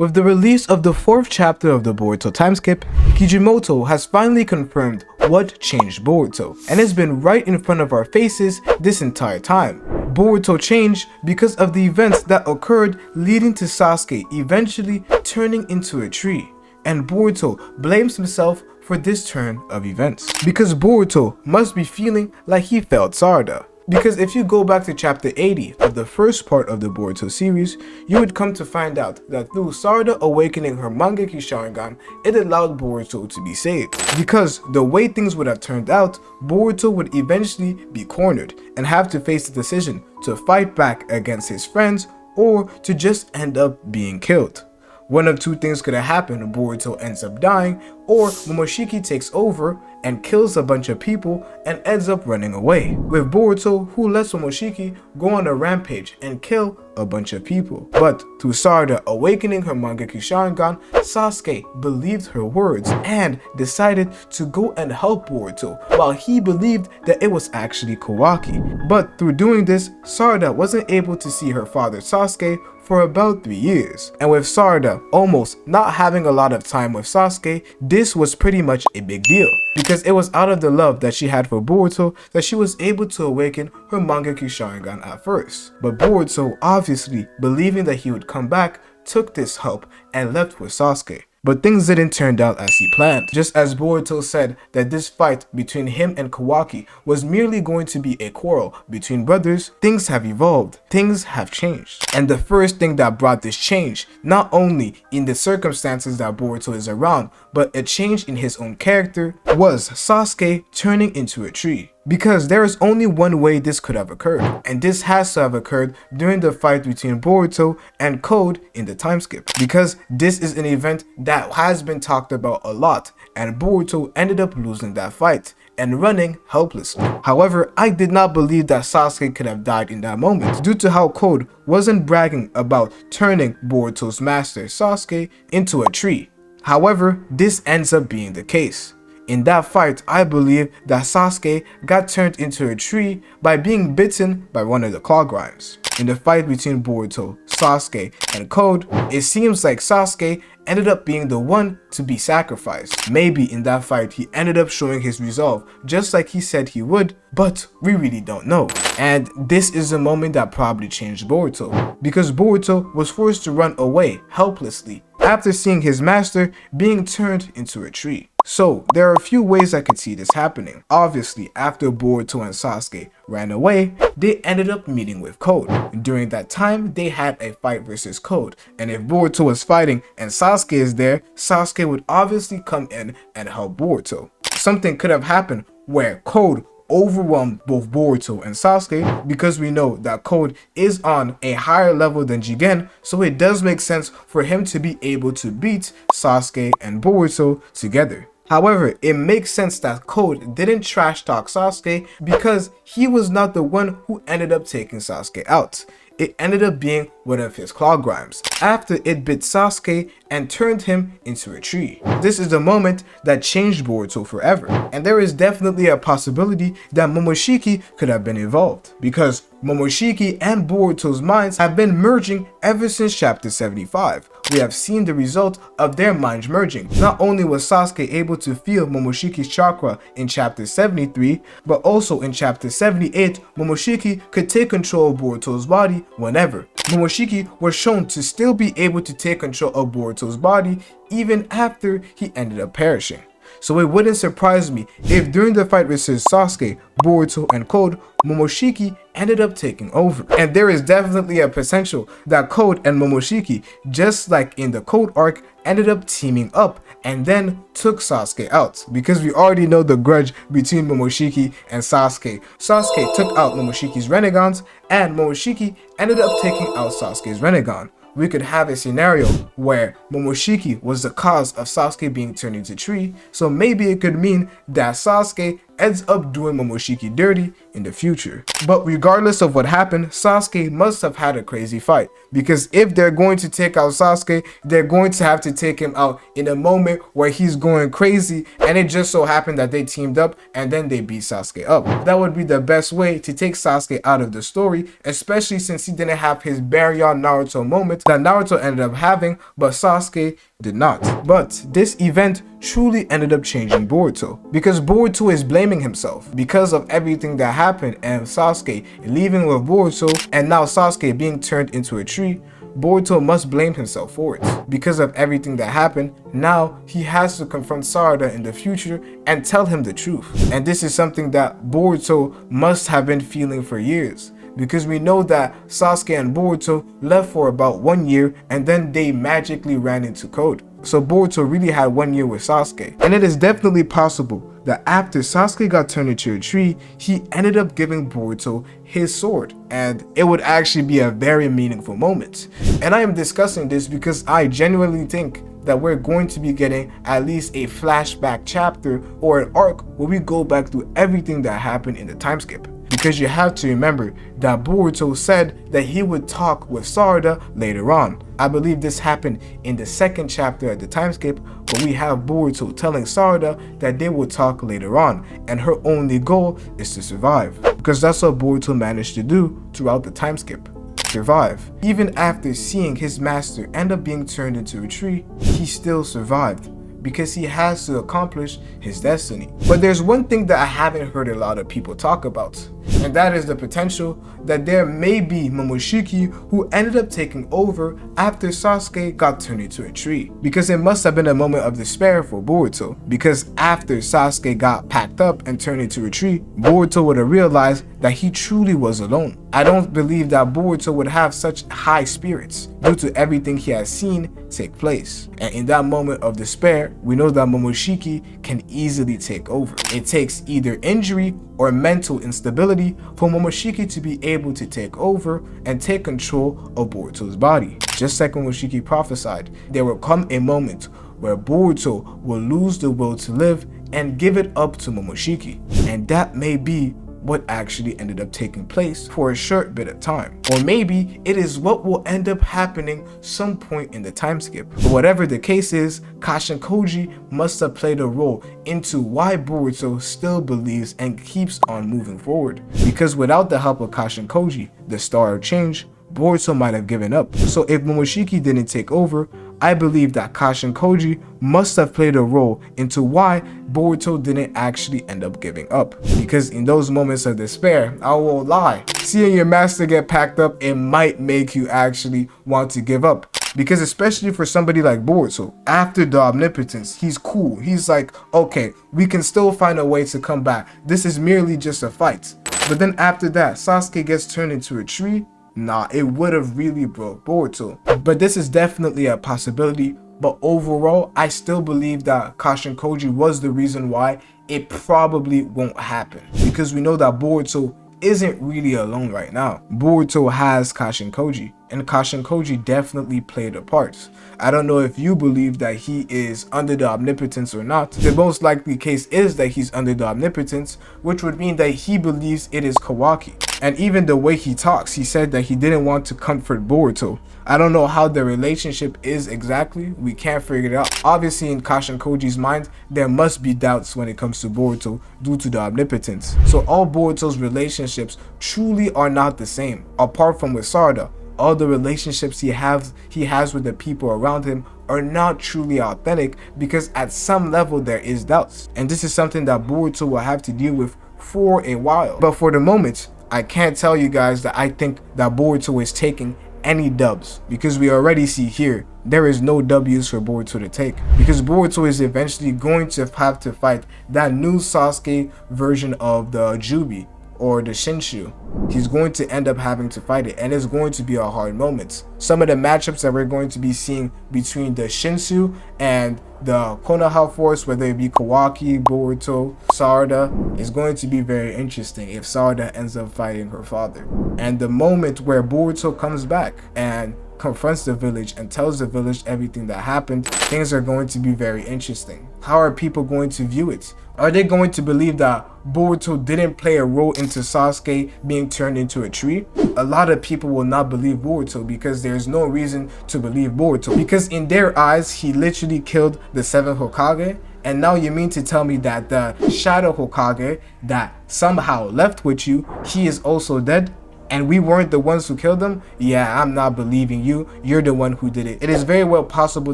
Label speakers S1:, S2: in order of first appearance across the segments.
S1: With the release of the 4th chapter of the Boruto Timeskip, Kishimoto has finally confirmed what changed Boruto, and it's been right in front of our faces this entire time. Boruto changed because of the events that occurred leading to Sasuke eventually turning into a tree, and Boruto blames himself for this turn of events. Because Boruto must be feeling like he failed Sarada. Because if you go back to chapter 80 of the first part of the Boruto series, you would come to find out that through Sarada awakening her Mangeki Sharingan, it allowed Boruto to be saved. Because the way things would have turned out, Boruto would eventually be cornered and have to face the decision to fight back against his friends or to just end up being killed. One of two things could have happened: Boruto ends up dying, or Momoshiki takes over and kills a bunch of people and ends up running away, with Boruto who lets Momoshiki go on a rampage and kill a bunch of people. But through Sarada awakening her Mangeki Sharingan, Sasuke believed her words and decided to go and help Boruto, while he believed that it was actually Kawaki. But through doing this, Sarada wasn't able to see her father Sasuke for about 3 years. And with Sarada almost not having a lot of time with Sasuke, this was pretty much a big deal, because it was out of the love that she had for Boruto that she was able to awaken her Mangeki Sharingan at first. But Boruto, obviously believing that he would come back, took this help and left with Sasuke. But things didn't turn out as he planned. Just as Boruto said that this fight between him and Kawaki was merely going to be a quarrel between brothers, things have evolved, things have changed. And the first thing that brought this change, not only in the circumstances that Boruto is around, but a change in his own character, was Sasuke turning into a tree. Because there is only one way this could have occurred, and this has to have occurred during the fight between Boruto and Code in the Timeskip. Because this is an event that has been talked about a lot, and Boruto ended up losing that fight and running helplessly. However, I did not believe that Sasuke could have died in that moment, due to how Code wasn't bragging about turning Boruto's master Sasuke into a tree. However, this ends up being the case. In that fight, I believe that Sasuke got turned into a tree by being bitten by one of the claw grimes. In the fight between Boruto, Sasuke, and Code, it seems like Sasuke ended up being the one to be sacrificed. Maybe in that fight he ended up showing his resolve just like he said he would, but we really don't know. And this is the moment that probably changed Boruto, because Boruto was forced to run away helplessly after seeing his master being turned into a tree. So there are a few ways I could see this happening. Obviously, after Boruto and Sasuke ran away, they ended up meeting with Code. During that time, they had a fight versus Code, and if Boruto was fighting and Sasuke is there, Sasuke would obviously come in and help Boruto. Something could have happened where Code overwhelmed both Boruto and Sasuke, because we know that Code is on a higher level than Jigen, so it does make sense for him to be able to beat Sasuke and Boruto together. However, it makes sense that Code didn't trash talk Sasuke because he was not the one who ended up taking Sasuke out. It ended up being one of his claw grimes after it bit Sasuke and turned him into a tree. This is the moment that changed Boruto forever, and there is definitely a possibility that Momoshiki could have been involved, because Momoshiki and Boruto's minds have been merging ever since chapter 75. We have seen the result of their minds merging. Not only was Sasuke able to feel Momoshiki's chakra in chapter 73, but also in chapter 78, Momoshiki could take control of Boruto's body whenever. Momoshiki was shown to still be able to take control of Boruto's body even after he ended up perishing. So it wouldn't surprise me if during the fight versus Sasuke, Boruto, and Code, Momoshiki ended up taking over. And there is definitely a potential that Code and Momoshiki, just like in the Code arc, ended up teaming up and then took Sasuke out, because we already know the grudge between Momoshiki and Sasuke. Sasuke took out Momoshiki's Renegons, and Momoshiki ended up taking out Sasuke's Renegon. We could have a scenario where Momoshiki was the cause of Sasuke being turned into a tree, so maybe it could mean that Sasuke ends up doing Momoshiki dirty in the future. But regardless of what happened, Sasuke must have had a crazy fight, because if they're going to take out Sasuke, they're going to have to take him out in a moment where he's going crazy, and it just so happened that they teamed up and then they beat Sasuke up. That would be the best way to take Sasuke out of the story, especially since he didn't have his Baryon Naruto moment that Naruto ended up having, but Sasuke did not. But this event truly ended up changing Boruto, because Boruto is blaming himself because of everything that happened and Sasuke leaving with Boruto and now Sasuke being turned into a tree. Boruto must blame himself for it. Because of everything that happened, now he has to confront Sarada in the future and tell him the truth. And this is something that Boruto must have been feeling for years, because we know that Sasuke and Boruto left for about 1 year and then they magically ran into code. So Boruto really had 1 year with Sasuke. And it is definitely possible that after Sasuke got turned into a tree, he ended up giving Boruto his sword, and it would actually be a very meaningful moment. And I am discussing this because I genuinely think that we're going to be getting at least a flashback chapter or an arc where we go back through everything that happened in the time skip. Because you have to remember that Boruto said that he would talk with Sarada later on. I believe this happened in the 2nd chapter of the time skip, but we have Boruto telling Sarada that they will talk later on, and her only goal is to survive. Because that's what Boruto managed to do throughout the time skip. Survive. Even after seeing his master end up being turned into a tree, he still survived, because he has to accomplish his destiny. But there's one thing that I haven't heard a lot of people talk about, and that is the potential that there may be Momoshiki who ended up taking over after Sasuke got turned into a tree. Because it must have been a moment of despair for Boruto, because after Sasuke got packed up and turned into a tree, Boruto would have realized that he truly was alone. I don't believe that Boruto would have such high spirits due to everything he has seen take place. And in that moment of despair, we know that Momoshiki can easily take over. It takes either injury or mental instability for Momoshiki to be able to take over and take control of Boruto's body. Just like Momoshiki prophesied, there will come a moment where Boruto will lose the will to live and give it up to Momoshiki. And that may be what actually ended up taking place for a short bit of time. Or maybe it is what will end up happening some point in the time skip. But whatever the case is, Kashin Koji must have played a role into why Boruto still believes and keeps on moving forward. Because without the help of Kashin Koji, the star of change, Boruto might have given up. So if Momoshiki didn't take over, I believe that Kashin Koji must have played a role into why Boruto didn't actually end up giving up. Because in those moments of despair, I won't lie, seeing your master get packed up, it might make you actually want to give up. Because especially for somebody like Boruto, after the omnipotence, he's cool. He's like, okay, we can still find a way to come back. This is merely just a fight. But then after that, Sasuke gets turned into a tree. Nah, it would have really broke Boruto. But this is definitely a possibility. But overall, I still believe that Kashin Koji was the reason why it probably won't happen. Because we know that Boruto isn't really alone right now. Boruto has Kashin Koji, and Kashin Koji definitely played a part. I don't know if you believe that he is under the omnipotence or not. The most likely case is that he's under the omnipotence, which would mean that he believes it is Kawaki. And even the way he talks, he said that he didn't want to comfort Boruto. I don't know how the relationship is exactly, we can't figure it out. Obviously in Kashin Koji's mind, there must be doubts when it comes to Boruto due to the omnipotence. So all Boruto's relationships truly are not the same, apart from with Sarada. All the relationships he has with the people around him are not truly authentic, because at some level there is doubts. And this is something that Boruto will have to deal with for a while. But for the moment, I can't tell you guys that I think that Boruto is taking any dubs, because we already see here there is no W's for Boruto to take, because Boruto is eventually going to have to fight that new Sasuke version of the Jubi or the Shinshu. He's going to end up having to fight it, and it's going to be a hard moment. Some of the matchups that we're going to be seeing between the Shinsu and the Konoha Force, whether it be Kawaki, Boruto, Sarada, is going to be very interesting if Sarada ends up fighting her father. And the moment where Boruto comes back and confronts the village and tells the village everything that happened, things are going to be very interesting. How are people going to view it? Are they going to believe that Boruto didn't play a role into Sasuke being turned into a tree? A lot of people will not believe Boruto because there's no reason to believe Boruto. Because in their eyes, he literally killed the 7th Hokage. And now you mean to tell me that the Shadow Hokage that somehow left with you, he is also dead? And we weren't the ones who killed him? Yeah, I'm not believing you. You're the one who did it. It is very well possible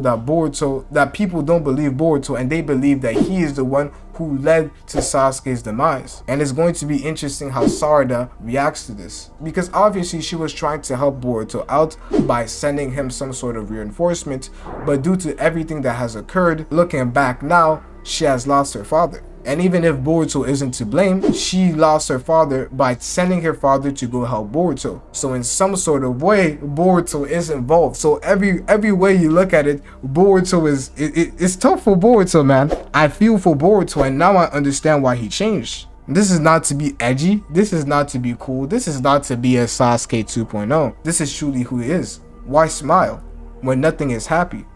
S1: that people don't believe Boruto and they believe that he is the one who led to Sasuke's demise. And it's going to be interesting how Sarada reacts to this. Because obviously she was trying to help Boruto out by sending him some sort of reinforcement. But due to everything that has occurred, looking back now, she has lost her father. And even if Boruto isn't to blame, she lost her father by sending her father to go help Boruto. So in some sort of way, Boruto is involved. So every way you look at it, Boruto is, it's tough for Boruto, man. I feel for Boruto and now I understand why he changed. This is not to be edgy. This is not to be cool. This is not to be a Sasuke 2.0. This is truly who he is. Why smile when nothing is happy?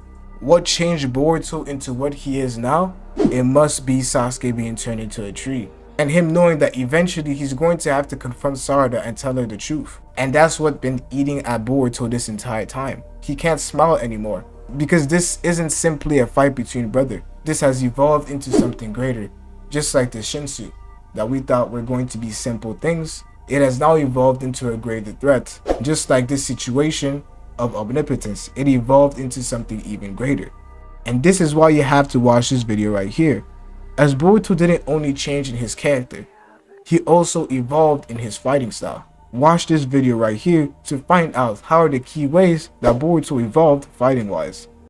S1: What changed Boruto into what he is now? It must be Sasuke being turned into a tree. And him knowing that eventually he's going to have to confront Sarada and tell her the truth. And that's what's been eating at Boruto this entire time. He can't smile anymore. Because this isn't simply a fight between brothers. This has evolved into something greater. Just like the Shinsu that we thought were going to be simple things, it has now evolved into a greater threat. Just like this situation of omnipotence, it evolved into something even greater. And this is why you have to watch this video right here, as Boruto didn't only change in his character, he also evolved in his fighting style. Watch this video right here to find out how are the key ways that Boruto evolved fighting wise.